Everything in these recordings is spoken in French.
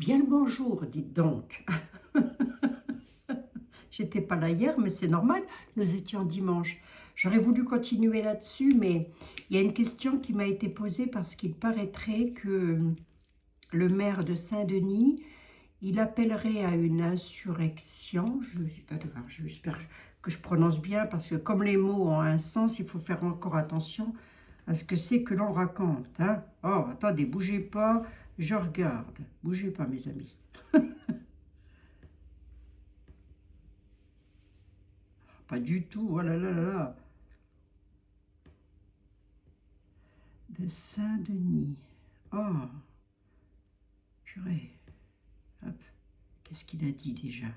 Bien le bonjour, dites donc. J'étais pas là hier, mais c'est normal, nous étions dimanche. J'aurais voulu continuer là-dessus, mais il y a une question qui m'a été posée parce qu'il paraîtrait que le maire de Saint-Denis, il appellerait à une insurrection. J'espère que je prononce bien, parce que comme les mots ont un sens, il faut faire encore attention à ce que c'est que l'on raconte. Hein. Oh, attendez, bougez pas, je regarde. Bougez pas, mes amis. Pas du tout, oh là là là là. De Saint-Denis. Oh, purée. Hop, qu'est-ce qu'il a dit déjà?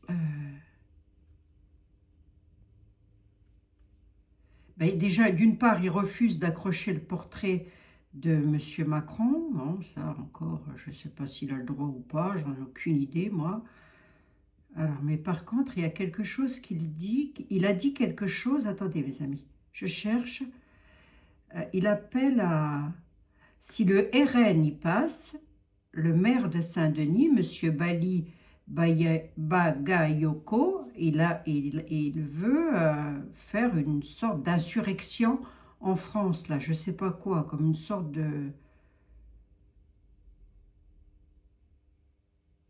euh, Déjà, d'une part, il refuse d'accrocher le portrait de Monsieur Macron. Bon, ça encore, je ne sais pas s'il a le droit ou pas, j'en ai aucune idée, moi. Alors, mais par contre, il y a quelque chose qu'il dit. Il a dit quelque chose. Attendez, mes amis, je cherche. Il appelle à... Si le RN y passe, le maire de Saint-Denis, M. Bali Bagayoko, il veut faire une sorte d'insurrection en France, là, je ne sais pas quoi, comme une sorte de...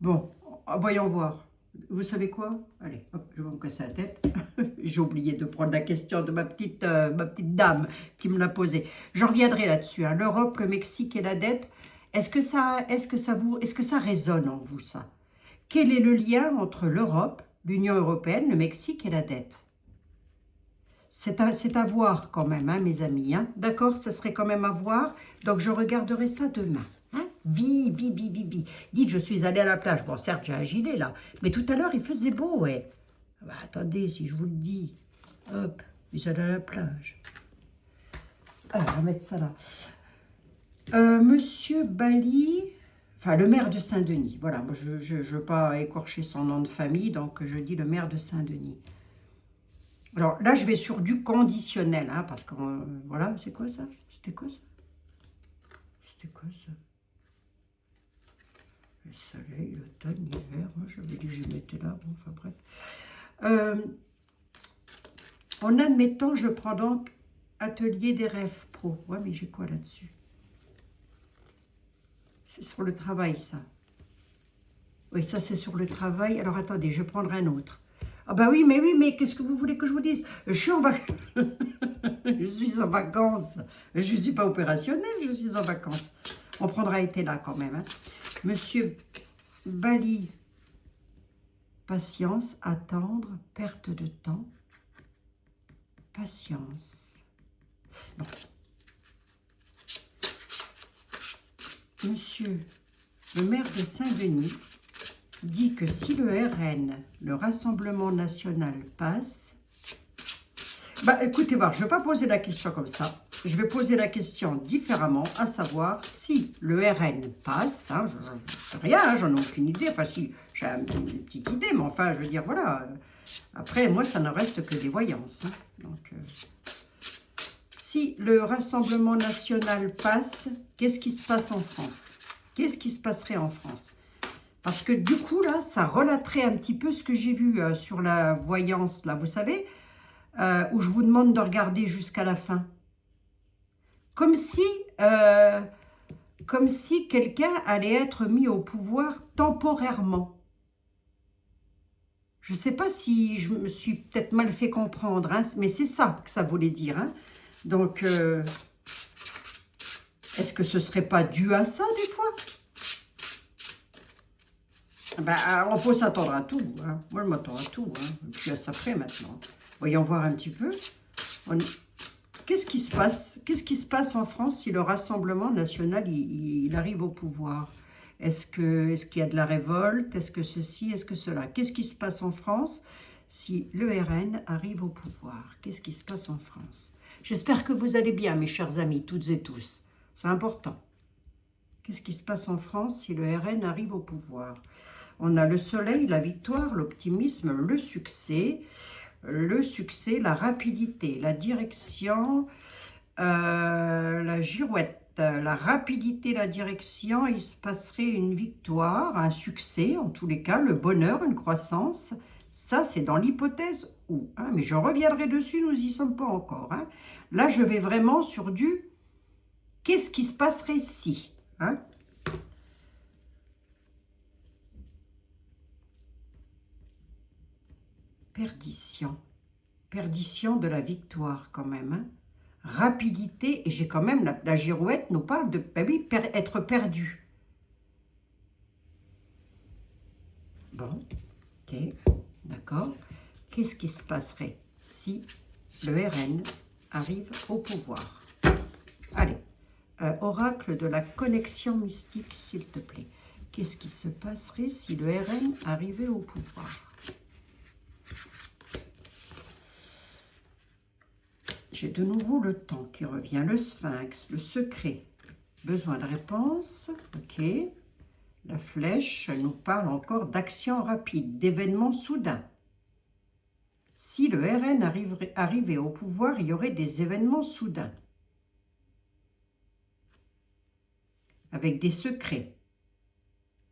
Bon, voyons voir. Vous savez quoi? Allez, hop, je vais me casser la tête. J'ai oublié de prendre la question de ma petite dame qui me l'a posée. Je reviendrai là-dessus. Hein. L'Europe, le Mexique et la dette. Est-ce que ça résonne en vous, ça? Quel est le lien entre l'Europe, l'Union européenne, le Mexique et la dette? C'est à voir quand même, hein, mes amis. Hein. D'accord, ça serait quand même à voir. Donc, je regarderai ça demain. Hein. Dites, je suis allée à la plage. Bon, certes, j'ai un gilet, là. Mais tout à l'heure, il faisait beau, ouais. Bah, attendez, si je vous le dis. Hop, je suis allée à la plage. Alors, on va mettre ça là. Monsieur Bali, enfin le maire de Saint-Denis, voilà, moi, je ne veux pas écorcher son nom de famille, donc je dis le maire de Saint-Denis. Alors là, je vais sur du conditionnel, hein, parce que, voilà, c'est quoi ça? C'était quoi ça? C'était quoi ça? Le soleil, l'automne, l'hiver, moi j'avais dit que je mettais là, bon, enfin bref. En admettant, je prends donc atelier des rêves pro. Ouais, mais j'ai quoi là-dessus? C'est sur le travail, ça. Oui, ça c'est sur le travail. Alors attendez, je vais prendre un autre. Ah bah oui, mais qu'est-ce que vous voulez que je vous dise? Je suis en vacances. Je suis en vacances. Je ne suis pas opérationnelle, je suis en vacances. On prendra été là quand même. Hein. Monsieur Bali, patience, attendre, perte de temps. Patience. Bon. Monsieur le maire de Saint-Denis dit que si le RN, le Rassemblement national, passe... Bah écoutez voir, je ne vais pas poser la question comme ça. Je vais poser la question différemment, à savoir si le RN passe, hein, je ne sais rien, hein, j'en ai aucune idée, enfin si, j'ai une petite idée, mais enfin, je veux dire, voilà. Après, moi, ça ne reste que des voyances. Hein, donc, si le Rassemblement national passe, qu'est-ce qui se passe en France? Qu'est-ce qui se passerait en France? Parce que du coup, là, ça relaterait un petit peu ce que j'ai vu sur la voyance, là, vous savez, où je vous demande de regarder jusqu'à la fin. Euh, comme si quelqu'un allait être mis au pouvoir temporairement. Je ne sais pas si je me suis peut-être mal fait comprendre, hein, mais c'est ça que ça voulait dire. Hein. Donc, est-ce que ce ne serait pas dû à ça, des fois? Ben, on peut s'attendre à tout. Hein. Moi, je m'attends à tout. Hein. Je suis à ça près maintenant. Voyons voir un petit peu. Qu'est-ce qui se passe? Qu'est-ce qui se passe en France si le Rassemblement national il arrive au pouvoir? Est-ce qu'il y a de la révolte? Est-ce que ceci? Est-ce que cela? Qu'est-ce qui se passe en France si le RN arrive au pouvoir? Qu'est-ce qui se passe en France? J'espère que vous allez bien, mes chers amis, toutes et tous. C'est important. Qu'est-ce qui se passe en France si le RN arrive au pouvoir? On a le soleil, la victoire, l'optimisme, le succès, la rapidité, la direction, la girouette. la rapidité, la direction, il se passerait une victoire, un succès, en tous les cas, le bonheur, une croissance. Ça, c'est dans l'hypothèse où. Hein, mais je reviendrai dessus, nous n'y sommes pas encore. Hein. Là, je vais vraiment sur du qu'est-ce qui se passerait si. Hein. Perdition. Perdition de la victoire quand même. Hein. Rapidité, et j'ai quand même, la girouette nous parle de ben oui, être perdu. Bon, ok, d'accord. Qu'est-ce qui se passerait si le RN arrive au pouvoir? Allez, oracle de la connexion mystique, s'il te plaît. Qu'est-ce qui se passerait si le RN arrivait au pouvoir? J'ai de nouveau le temps qui revient, le sphinx, le secret. Besoin de réponse, ok. La flèche nous parle encore d'action rapide, d'événements soudains. Si le RN arrivait au pouvoir, il y aurait des événements soudains. Avec des secrets.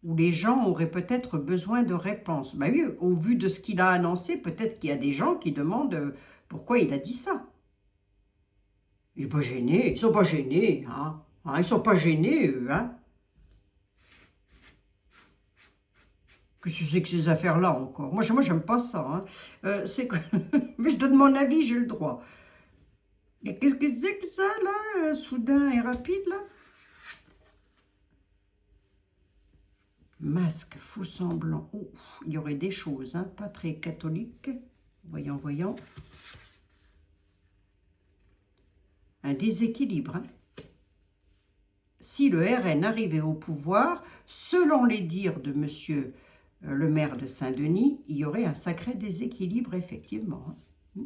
Où les gens auraient peut-être besoin de réponses. Ben oui, au vu de ce qu'il a annoncé, peut-être qu'il y a des gens qui demandent pourquoi il a dit ça. Il n'est pas gêné, ils ne sont pas gênés. Hein. Ils ne sont pas gênés, eux. Hein. Qu'est-ce que c'est que ces affaires-là encore? Moi, j'aime pas ça. Hein. C'est que... Mais je donne mon avis, j'ai le droit. Et qu'est-ce que c'est que ça, là, soudain et rapide, là? Masque, faux semblant. Oh, il y aurait des choses, hein, pas très catholiques. Voyons, voyons. Un déséquilibre. Hein. Si le RN arrivait au pouvoir, selon les dires de monsieur le maire de Saint-Denis, il y aurait un sacré déséquilibre, effectivement. Hein.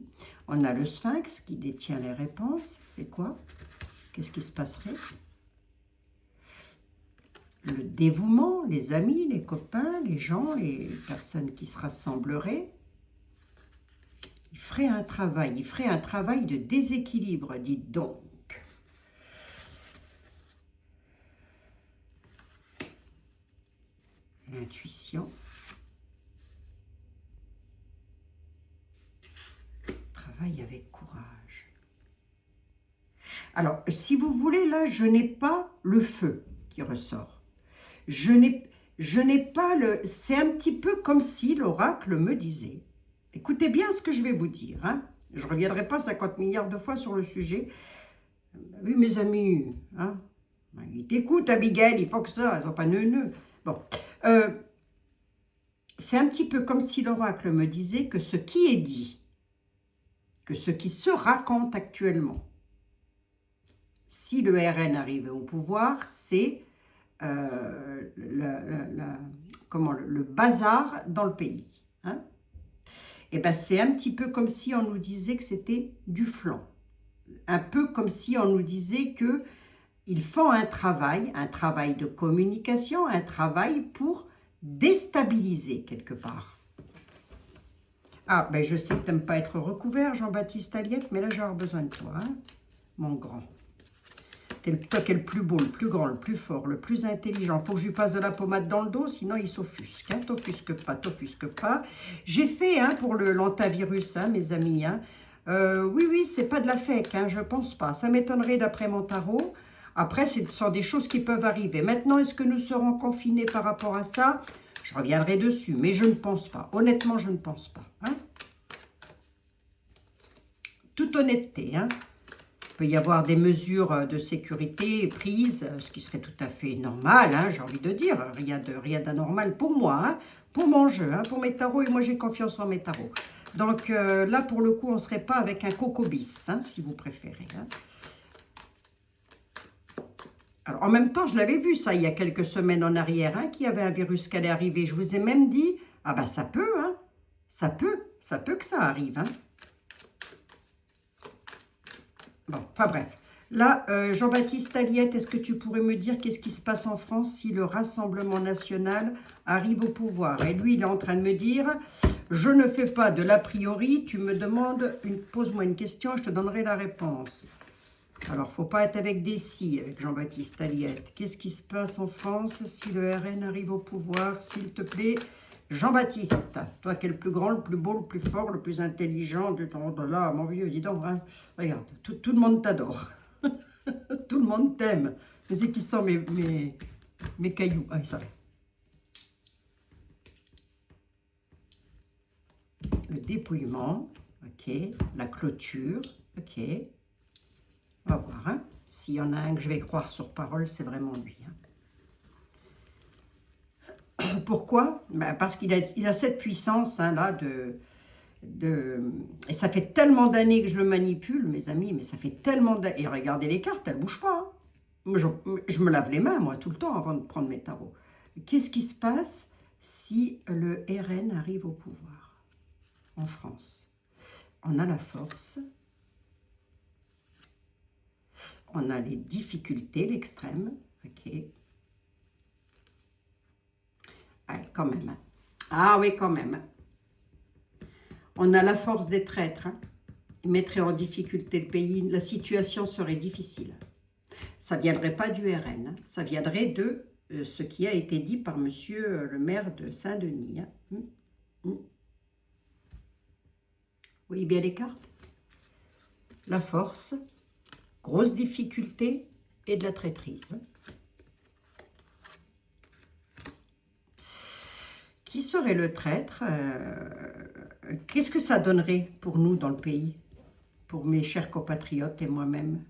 On a le sphinx qui détient les réponses. C'est quoi? Qu'est-ce qui se passerait? Le dévouement, les amis, les copains, les gens, les personnes qui se rassembleraient. Il ferait un travail de déséquilibre, dites donc. L'intuition. Travail avec courage. Alors, si vous voulez, là, je n'ai pas le feu qui ressort. Je n'ai pas le... C'est un petit peu comme si l'oracle me disait. Écoutez bien ce que je vais vous dire. Hein. Je ne reviendrai pas 50 milliards de fois sur le sujet. Oui, mes amis, hein, ils t'écoutent, Abigail, il faut que ça, ils sont pas neuneux. Bon, c'est un petit peu comme si l'oracle me disait que ce qui est dit, que ce qui se raconte actuellement, si le RN arrivait au pouvoir, c'est le bazar dans le pays. Hein. Et ben, c'est un petit peu comme si on nous disait que c'était du flan. Un peu comme si on nous disait qu'ils font un travail de communication, un travail pour déstabiliser quelque part. Ah, ben je sais que tu n'aimes pas être recouvert, Jean-Baptiste Aliette, mais là, j'ai besoin de toi, hein, mon grand. Toi qui es le plus beau, le plus grand, le plus fort, le plus intelligent. Il faut que je lui passe de la pommade dans le dos, sinon il s'offusque. Hein. T'offusque pas. J'ai fait pour l'antivirus, hein, mes amis. Hein. Oui, c'est pas de la fake, hein, je pense pas. Ça m'étonnerait d'après mon tarot. Après, ce sont des choses qui peuvent arriver. Maintenant, est-ce que nous serons confinés par rapport à ça? Je reviendrai dessus, mais je ne pense pas. Honnêtement, je ne pense pas. Hein. Toute honnêteté, hein. Il peut y avoir des mesures de sécurité prises, ce qui serait tout à fait normal, hein, j'ai envie de dire, rien d'anormal pour moi, hein, pour mon jeu, hein, pour mes tarots, et moi j'ai confiance en mes tarots. Donc là, pour le coup, on ne serait pas avec un coco bis, hein, si vous préférez. Hein. Alors, en même temps, je l'avais vu ça il y a quelques semaines en arrière, hein, qu'il y avait un virus qui allait arriver. Je vous ai même dit, ah ben ça peut, hein, ça peut que ça arrive, hein. Bon, enfin bref. Là, Jean-Baptiste Aliette, est-ce que tu pourrais me dire qu'est-ce qui se passe en France si le Rassemblement national arrive au pouvoir? Et lui, il est en train de me dire, je ne fais pas de l'a priori, tu me demandes, pose-moi une question, je te donnerai la réponse. Alors, faut pas être avec des si, avec Jean-Baptiste Aliette. Qu'est-ce qui se passe en France si le RN arrive au pouvoir? S'il te plaît, Jean-Baptiste, toi qui es le plus grand, le plus beau, le plus fort, le plus intelligent de ton là, mon vieux, dis donc, hein. Regarde, tout le monde t'adore. Tout le monde t'aime. Mais c'est qui sont mes cailloux? Ah, ça. Le dépouillement, ok. La clôture, ok. On va voir, hein. S'il y en a un que je vais croire sur parole, c'est vraiment lui. Hein. Pourquoi? Ben parce qu'il a cette puissance, hein, là, et ça fait tellement d'années que je le manipule, mes amis, mais ça fait tellement d'années. Et regardez les cartes, elles ne bougent pas. Hein. Moi, je me lave les mains, moi, tout le temps, avant de prendre mes tarots. Qu'est-ce qui se passe si le RN arrive au pouvoir en France? On a la force. On a les difficultés, l'extrême. Ok. Allez, quand même. Hein. Ah oui, quand même. On a la force des traîtres. Hein. Ils mettraient en difficulté le pays. La situation serait difficile. Ça ne viendrait pas du RN. Hein. Ça viendrait de ce qui a été dit par monsieur le maire de Saint-Denis. Hein. Vous voyez bien les cartes? La force, grosse difficulté et de la traîtrise. Qui serait le traître? Qu'est-ce que ça donnerait pour nous dans le pays? Pour mes chers compatriotes et moi-même?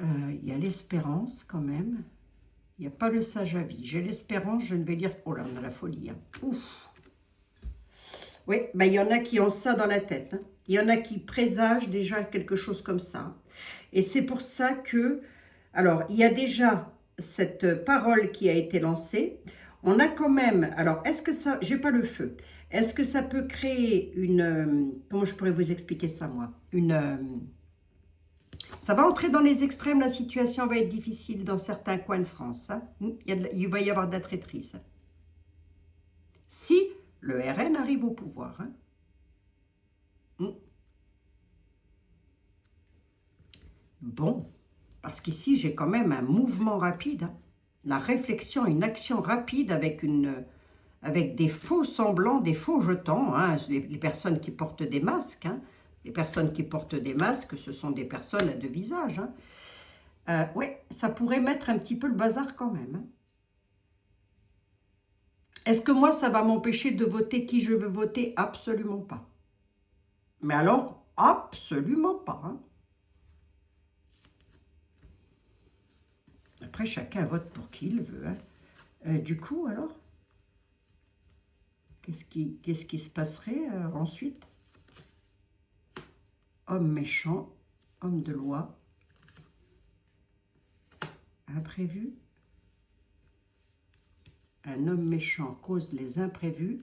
Il y a l'espérance quand même. Il n'y a pas le sage à vie. J'ai l'espérance, je ne vais dire... Oh là, on a la folie. Hein. Ouf. Oui, ben, il y en a qui ont ça dans la tête. Hein. Il y en a qui présagent déjà quelque chose comme ça. Et c'est pour ça que... Alors, il y a déjà cette parole qui a été lancée. On a quand même... Alors, est-ce que ça... J'ai pas le feu. Est-ce que ça peut créer une... comment je pourrais vous expliquer ça, moi? Ça va entrer dans les extrêmes, la situation va être difficile dans certains coins de France. Hein. Il va y avoir de la traîtrise. Si le RN arrive au pouvoir. Hein. Bon, parce qu'ici, j'ai quand même un mouvement rapide. Hein. La réflexion, une action rapide avec des faux semblants, des faux jetons. Hein. Les personnes qui portent des masques. Hein. Les personnes qui portent des masques, ce sont des personnes à deux visages. Hein. Oui, ça pourrait mettre un petit peu le bazar quand même. Hein. Est-ce que moi, ça va m'empêcher de voter qui je veux voter? Absolument pas. Mais alors, absolument pas. Hein. Après, chacun vote pour qui il veut. Hein. Du coup, alors, qu'est-ce qui se passerait ensuite? Homme méchant, homme de loi, imprévu. Un homme méchant cause les imprévus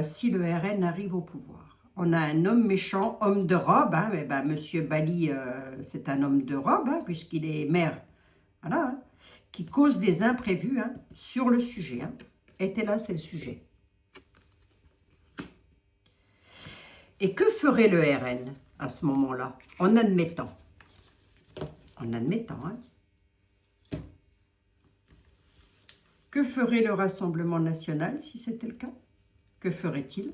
si le RN arrive au pouvoir. On a un homme méchant, homme de robe. Hein, mais ben, monsieur Bali, c'est un homme de robe, hein, puisqu'il est maire. Voilà, hein, qui cause des imprévus hein, sur le sujet. Hein. Et là, c'est le sujet. Et que ferait le RN à ce moment-là, en admettant? En admettant, hein. Que ferait le Rassemblement national si c'était le cas? Que ferait-il?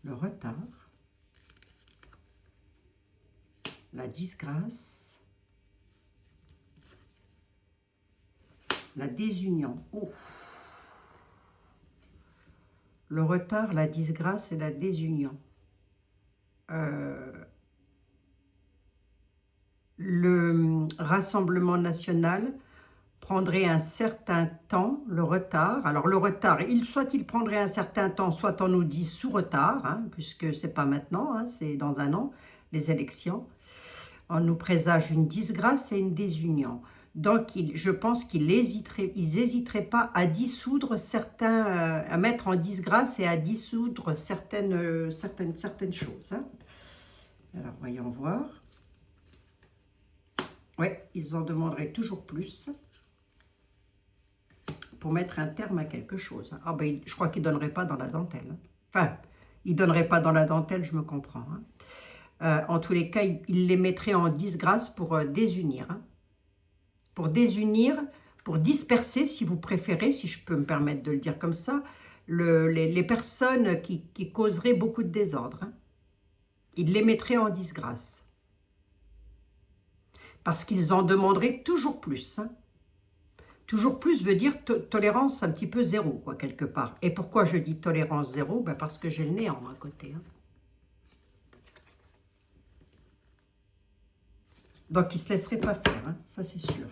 Le retard, la disgrâce, la désunion. Oh. Le retard, la disgrâce et la désunion. Le Rassemblement national prendrait un certain temps, le retard. Alors le retard, soit il prendrait un certain temps, soit on nous dit sous retard, hein, puisque c'est pas maintenant, hein, c'est dans un an, les élections. On nous présage une disgrâce et une désunion. Donc je pense qu'ils n'hésiteraient pas à dissoudre certains, à mettre en disgrâce et à dissoudre certaines choses. Hein. Alors voyons voir. Oui, ils en demanderaient toujours plus pour mettre un terme à quelque chose. Ah ben, je crois qu'ils ne donneraient pas dans la dentelle. Enfin, Il ne donnerait pas dans la dentelle, je me comprends. Hein. En tous les cas, il les mettrait en disgrâce pour désunir. Hein. Pour désunir, pour disperser, si vous préférez, si je peux me permettre de le dire comme ça, les personnes qui causeraient beaucoup de désordre. Hein. Il les mettrait en disgrâce. Parce qu'ils en demanderaient toujours plus. Hein. Toujours plus veut dire tolérance un petit peu zéro, quoi, quelque part. Et pourquoi je dis tolérance zéro? Ben parce que j'ai le néant à côté. Hein. Donc, il ne se laisserait pas faire, hein, ça c'est sûr.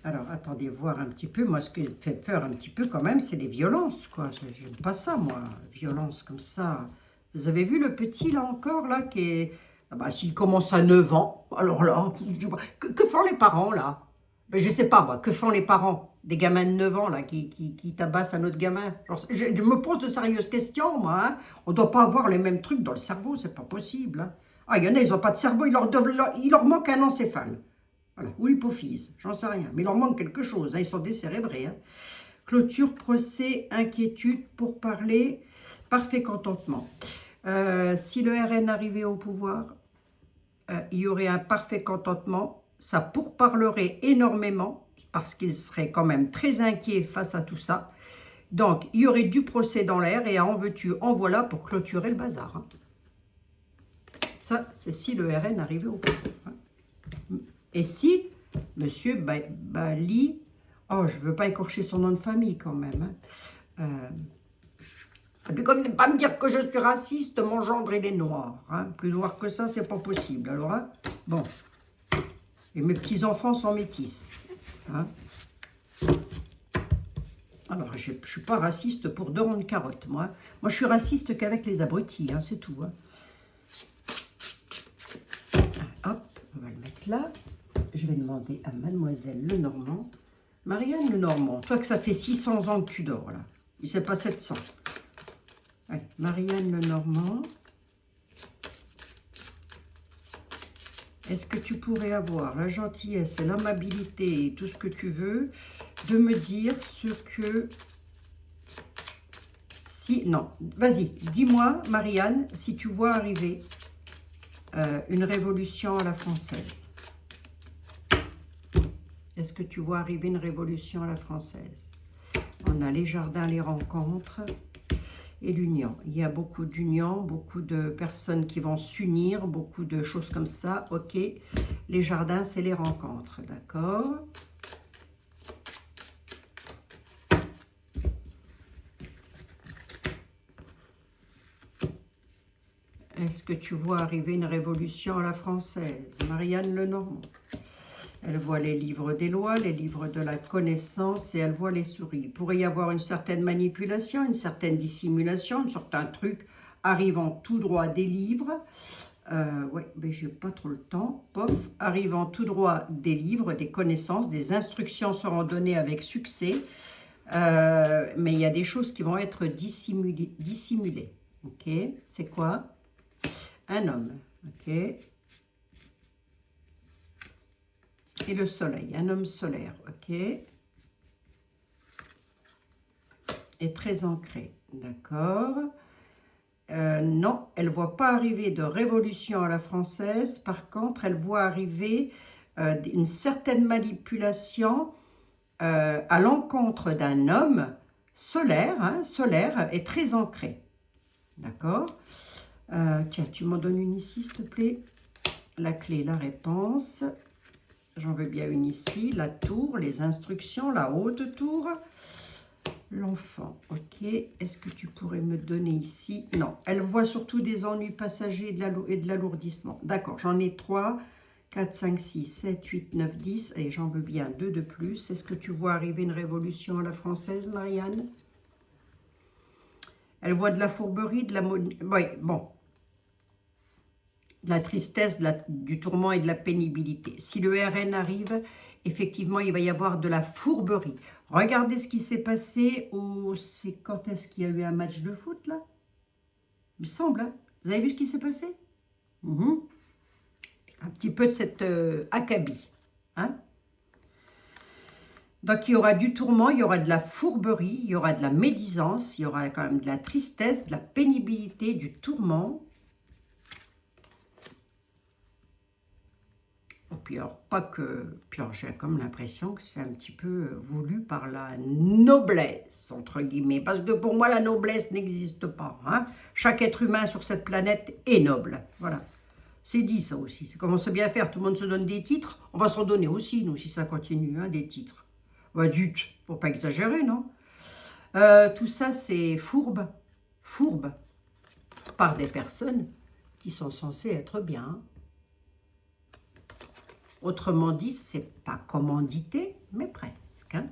Alors, attendez, voir un petit peu. Moi, ce qui me fait peur un petit peu quand même, c'est les violences, quoi. Je n'aime pas ça, moi, violence comme ça. Vous avez vu le petit, là, encore, là, qui est... Ah bah, s'il commence à 9 ans, alors là, que font les parents, là? Ben, je ne sais pas, moi, que font les parents des gamins de 9 ans, là, qui tabassent un autre gamin? Genre, je me pose de sérieuses questions, moi, hein. On ne doit pas avoir les mêmes trucs dans le cerveau, c'est pas possible, hein. Ah, il y en a, ils n'ont pas de cerveau, il leur manque un encéphale. Voilà, ou l'hypophyse, j'en sais rien. Mais il leur manque quelque chose, hein, ils sont décérébrés. Hein. Clôture, procès, inquiétude, pour parler, parfait contentement. Si le RN arrivait au pouvoir, il y aurait un parfait contentement. Ça pourparlerait énormément, parce qu'il serait quand même très inquiet face à tout ça. Donc, il y aurait du procès dans l'air, et en veux-tu, en voilà pour clôturer le bazar. Hein. Ça, c'est si le RN arrivait au pouvoir. Hein. Et si Monsieur Bali, oh, je ne veux pas écorcher son nom de famille quand même. Hein. Comme ne pas me dire que je suis raciste, mon gendre il est noir. Hein. Plus noir que ça, c'est pas possible. Alors, hein, bon. Et mes petits-enfants sont métis. Hein. Alors, je ne suis pas raciste pour 2 ronds de carottes, moi. Moi, je suis raciste qu'avec les abrutis, hein, c'est tout. Hein. Hop, on va le mettre là. Je vais demander à Mademoiselle Lenormand. Marianne Lenormand, toi que ça fait 600 ans que tu dors, là. Il ne s'est pas 700. Allez, Marianne Lenormand. Est-ce que tu pourrais avoir la gentillesse et l'amabilité et tout ce que tu veux de me dire ce que... Si... Non, vas-y, dis-moi, Marianne, si tu vois arriver une révolution à la française. Est-ce que tu vois arriver une révolution à la française? On a les jardins, les rencontres et l'union. Il y a beaucoup d'unions, beaucoup de personnes qui vont s'unir, beaucoup de choses comme ça. Ok, les jardins, c'est les rencontres, d'accord? Est-ce que tu vois arriver une révolution à la française? Marianne Lenormand. Elle voit les livres des lois, les livres de la connaissance et elle voit les souris. Il pourrait y avoir une certaine manipulation, une certaine dissimulation, un certain truc arrivant tout droit des livres. Oui, mais j'ai pas trop le temps. Pof, arrivant tout droit des livres, des connaissances, des instructions seront données avec succès. Mais il y a des choses qui vont être dissimulées. Ok, c'est quoi? Un homme. Ok. Et le soleil, un homme solaire, ok. Et très ancré, d'accord. Non, elle ne voit pas arriver de révolution à la française. Par contre, elle voit arriver une certaine manipulation à l'encontre d'un homme solaire, hein, solaire et très ancré. D'accord. Tiens, tu m'en donnes une ici, s'il te plaît. La clé, la réponse. J'en veux bien une ici, la tour, les instructions, la haute tour, l'enfant, ok. Est-ce que tu pourrais me donner ici? Non, elle voit surtout des ennuis passagers et de l'alourdissement. D'accord, j'en ai 3, 4, 5, 6, 7, 8, 9, 10. Et j'en veux bien 2 de plus. Est-ce que tu vois arriver une révolution à la française, Marianne? Elle voit de la fourberie, de la... Oui, bon. De la tristesse, du tourment et de la pénibilité. Si le RN arrive, effectivement, il va y avoir de la fourberie. Regardez ce qui s'est passé c'est quand est-ce qu'il y a eu un match de foot, là? Il me semble, hein? Vous avez vu ce qui s'est passé? Un petit peu de cette acabit, hein? Donc, il y aura du tourment, il y aura de la fourberie, il y aura de la médisance, il y aura quand même de la tristesse, de la pénibilité, du tourment. Et puis, alors, pas que... Puis, alors, j'ai comme l'impression que c'est un petit peu voulu par la noblesse, entre guillemets. Parce que pour moi, la noblesse n'existe pas. Hein. Chaque être humain sur cette planète est noble. Voilà. C'est dit, ça aussi. Ça commence bien à faire. Tout le monde se donne des titres. On va s'en donner aussi, nous, si ça continue, hein, des titres. Bah, faut pas exagérer, non? Tout ça, c'est fourbe, par des personnes qui sont censées être bien. Autrement dit, c'est pas commandité, mais presque. Hein?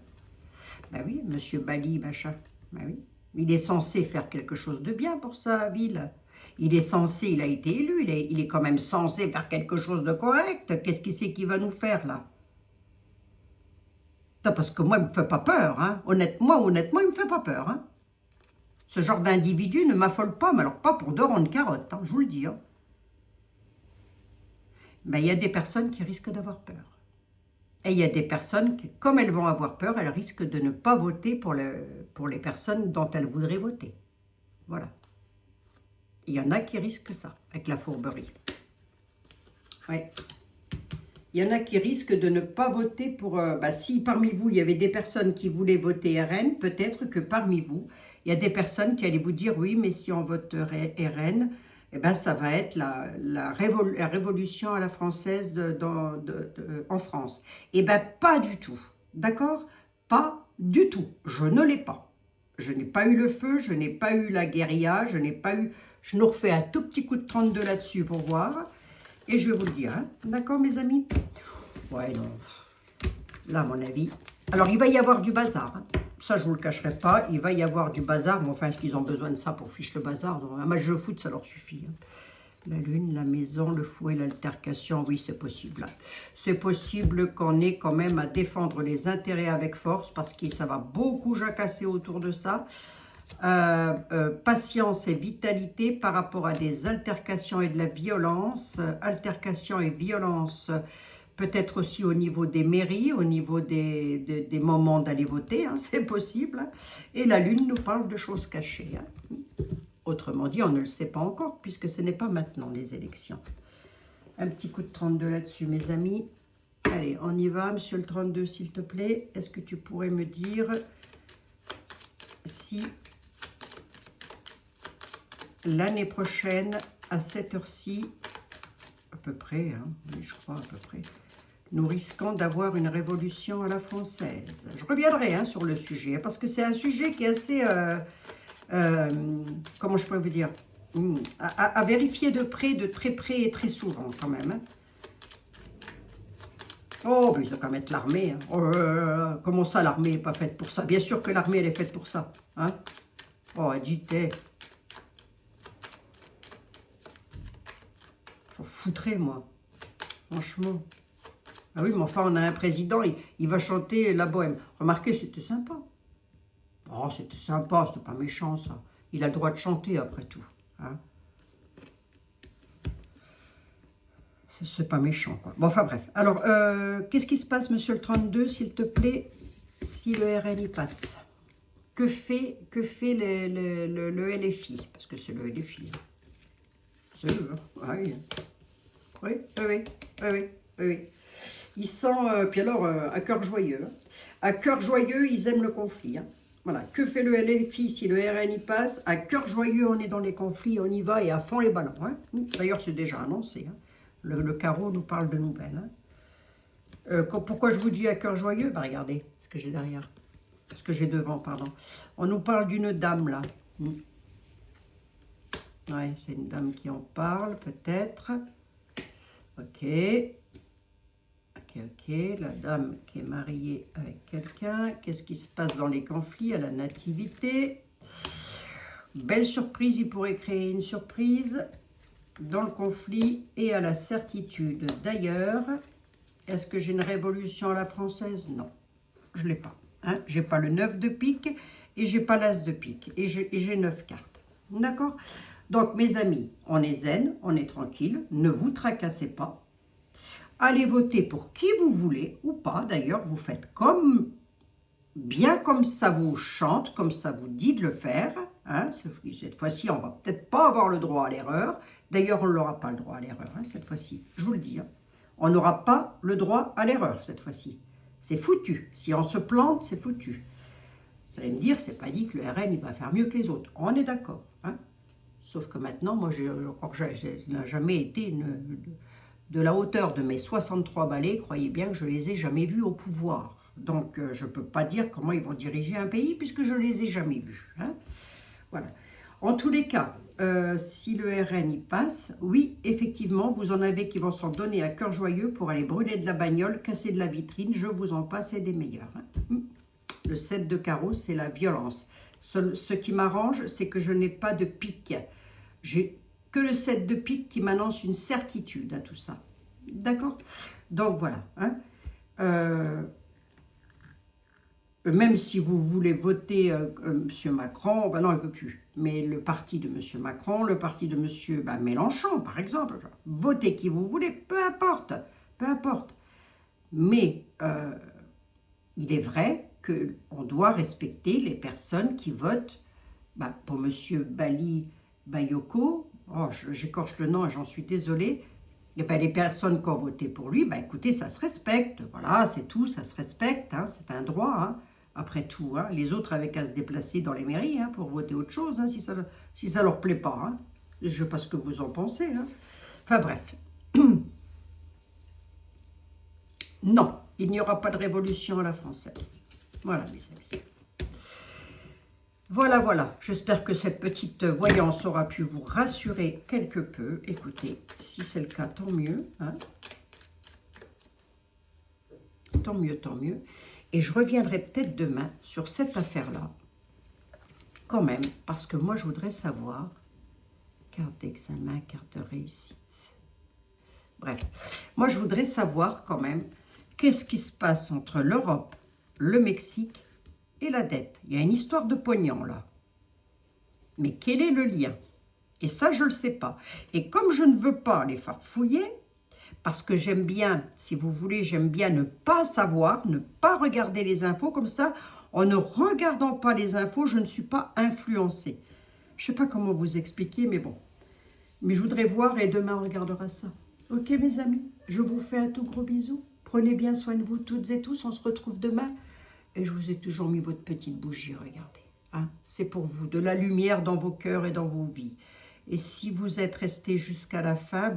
Ben oui, monsieur Bali, machin, ben oui. Il est censé faire quelque chose de bien pour sa ville. Il est censé, il a été élu, il est quand même censé faire quelque chose de correct. Qu'est-ce qu'il c'est qu'il va nous faire, là? Parce que moi, il ne me fait pas peur. Hein. Honnêtement, il ne me fait pas peur. Hein. Ce genre d'individu ne m'affole pas, mais alors pas pour 2 ronds de carottes, hein, je vous le dis. Hein. Ben, il y a des personnes qui risquent d'avoir peur. Et il y a des personnes qui, comme elles vont avoir peur, elles risquent de ne pas voter pour les personnes dont elles voudraient voter. Voilà. Il y en a qui risquent ça, avec la fourberie. Oui. Il y en a qui risquent de ne pas voter pour... si parmi vous, il y avait des personnes qui voulaient voter RN, peut-être que parmi vous, il y a des personnes qui allaient vous dire, oui, mais si on voterait RN, eh ben, ça va être la révolution à la française en France. Eh bien, pas du tout. D'accord? Pas du tout. Je ne l'ai pas. Je n'ai pas eu le feu, je n'ai pas eu la guérilla, je n'ai pas eu... Je nous refais un tout petit coup de 32 là-dessus pour voir. Et je vais vous le dire, hein. D'accord, mes amis? Ouais, non. Là, à mon avis. Alors, il va y avoir du bazar. Hein. Ça, je ne vous le cacherai pas. Il va y avoir du bazar. Mais enfin, est-ce qu'ils ont besoin de ça pour fiche le bazar? Donc, un match de foot, ça leur suffit. Hein. La lune, la maison, le fouet, l'altercation. Oui, c'est possible. Hein. C'est possible qu'on ait quand même à défendre les intérêts avec force parce que ça va beaucoup jacasser autour de ça. Patience et vitalité par rapport à des altercations et de la violence, altercations et violence peut-être aussi au niveau des mairies, au niveau des moments d'aller voter, hein, c'est possible. Hein. Et la lune nous parle de choses cachées. Hein. Autrement dit, on ne le sait pas encore puisque ce n'est pas maintenant les élections. Un petit coup de 32 là-dessus, mes amis. Allez, on y va, monsieur le 32, s'il te plaît. Est-ce que tu pourrais me dire si... l'année prochaine, à cette heure-ci, à peu près, hein, oui, je crois à peu près, nous risquons d'avoir une révolution à la française. Je reviendrai hein, sur le sujet, parce que c'est un sujet qui est assez, comment je pourrais vous dire, à vérifier de près, de très près et très souvent quand même. Hein. Oh, mais ils ont qu'à mettre l'armée. Hein. Oh, comment ça, l'armée n'est pas faite pour ça? Bien sûr que l'armée, elle est faite pour ça. Hein. Oh, dites-moi. J'en foutrais, moi. Franchement. Ah oui, mais enfin, on a un président, il va chanter la bohème. Remarquez, c'était sympa. Oh, c'était sympa, c'était pas méchant, ça. Il a le droit de chanter, après tout. Hein. C'est pas méchant, quoi. Bon, enfin, bref. Alors, qu'est-ce qui se passe, monsieur le 32, s'il te plaît, si le RN y passe? Que fait le LFI? Parce que c'est le LFI. Hein. C'est eux, hein. Ah oui. Oui, oui, oui, oui, oui, oui. Ils sont, puis alors, à cœur joyeux. Hein. À cœur joyeux, ils aiment le conflit. Hein. Voilà. Que fait le LFI si le RN y passe? À cœur joyeux, on est dans les conflits, on y va et à fond les ballons. Hein. D'ailleurs, c'est déjà annoncé. Hein. Le carreau nous parle de nouvelles. Hein. Pourquoi je vous dis à cœur joyeux? Bah, regardez ce que j'ai derrière. Ce que j'ai devant, pardon. On nous parle d'une dame, là. Ouais, c'est une dame qui en parle, peut-être. Ok. Ok, la dame qui est mariée avec quelqu'un. Qu'est-ce qui se passe dans les conflits? À la nativité. Belle surprise, il pourrait créer une surprise dans le conflit et à la certitude. D'ailleurs, est-ce que j'ai une révolution à la française? Non, je ne l'ai pas. Hein? Je n'ai pas le 9 de pique et je n'ai pas l'as de pique. Et j'ai 9 cartes. D'accord? Donc, mes amis, on est zen, on est tranquille. Ne vous tracassez pas. Allez voter pour qui vous voulez, ou pas d'ailleurs, vous faites comme bien comme ça vous chante, comme ça vous dit de le faire. Hein. Cette fois-ci, on va peut-être pas avoir le droit à l'erreur. D'ailleurs, on n'aura pas le droit à l'erreur, hein, cette fois-ci. Je vous le dis. Hein. On n'aura pas le droit à l'erreur, cette fois-ci. C'est foutu. Si on se plante, c'est foutu. Vous allez me dire, c'est pas dit que le RN il va faire mieux que les autres. On est d'accord. Hein. Sauf que maintenant, moi, je n'ai jamais été de la hauteur de mes 63 balais. Croyez bien que je les ai jamais vus au pouvoir. Donc, je ne peux pas dire comment ils vont diriger un pays puisque je ne les ai jamais vus. Hein. Voilà. En tous les cas, si le RN y passe, oui, effectivement, vous en avez qui vont s'en donner à cœur joyeux pour aller brûler de la bagnole, casser de la vitrine. Je vous en passe, et des meilleurs. Hein. Le 7 de carreau, c'est la violence. Ce qui m'arrange, c'est que je n'ai pas de pique. J'ai que le 7 de pique qui m'annonce une certitude à tout ça. D'accord? Donc, voilà. Hein. Même si vous voulez voter M. Macron, ben non, il ne peut plus. Mais le parti de M. Macron, le parti de M. Mélenchon, par exemple, votez qui vous voulez, peu importe. Peu importe. Mais il est vrai qu'on doit respecter les personnes qui votent pour M. Bali Bayoko. Oh, j'écorche le nom et j'en suis désolée. Et les personnes qui ont voté pour lui, écoutez, ça se respecte. Voilà, c'est tout, ça se respecte. Hein, c'est un droit. Hein. Après tout, hein, les autres avaient qu'à se déplacer dans les mairies hein, pour voter autre chose, hein, si ça leur plaît pas. Hein. Je ne sais pas ce que vous en pensez. Hein. Enfin bref. Non, il n'y aura pas de révolution à la française. Voilà, mes amis. Voilà, voilà. J'espère que cette petite voyance aura pu vous rassurer quelque peu. Écoutez, si c'est le cas, tant mieux. Hein. Tant mieux, tant mieux. Et je reviendrai peut-être demain sur cette affaire-là, quand même, parce que moi, je voudrais savoir, carte d'examen, carte de réussite. Bref, moi, je voudrais savoir quand même, qu'est-ce qui se passe entre l'Europe, le Mexique et la dette. Il y a une histoire de pognon, là. Mais quel est le lien? Et ça, je ne le sais pas. Et comme je ne veux pas les farfouiller, parce que j'aime bien, si vous voulez, j'aime bien ne pas savoir, ne pas regarder les infos. Comme ça, en ne regardant pas les infos, je ne suis pas influencée. Je ne sais pas comment vous expliquer, mais bon. Mais je voudrais voir et demain, on regardera ça. Ok, mes amis, je vous fais un tout gros bisou. Prenez bien soin de vous toutes et tous. On se retrouve demain. Et je vous ai toujours mis votre petite bougie, regardez. Hein, c'est pour vous, de la lumière dans vos cœurs et dans vos vies. Et si vous êtes restés jusqu'à la fin,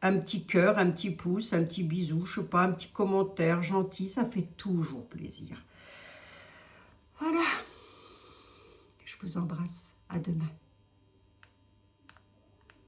un petit cœur, un petit pouce, un petit bisou, je sais pas, un petit commentaire gentil, ça fait toujours plaisir. Voilà. Je vous embrasse. À demain.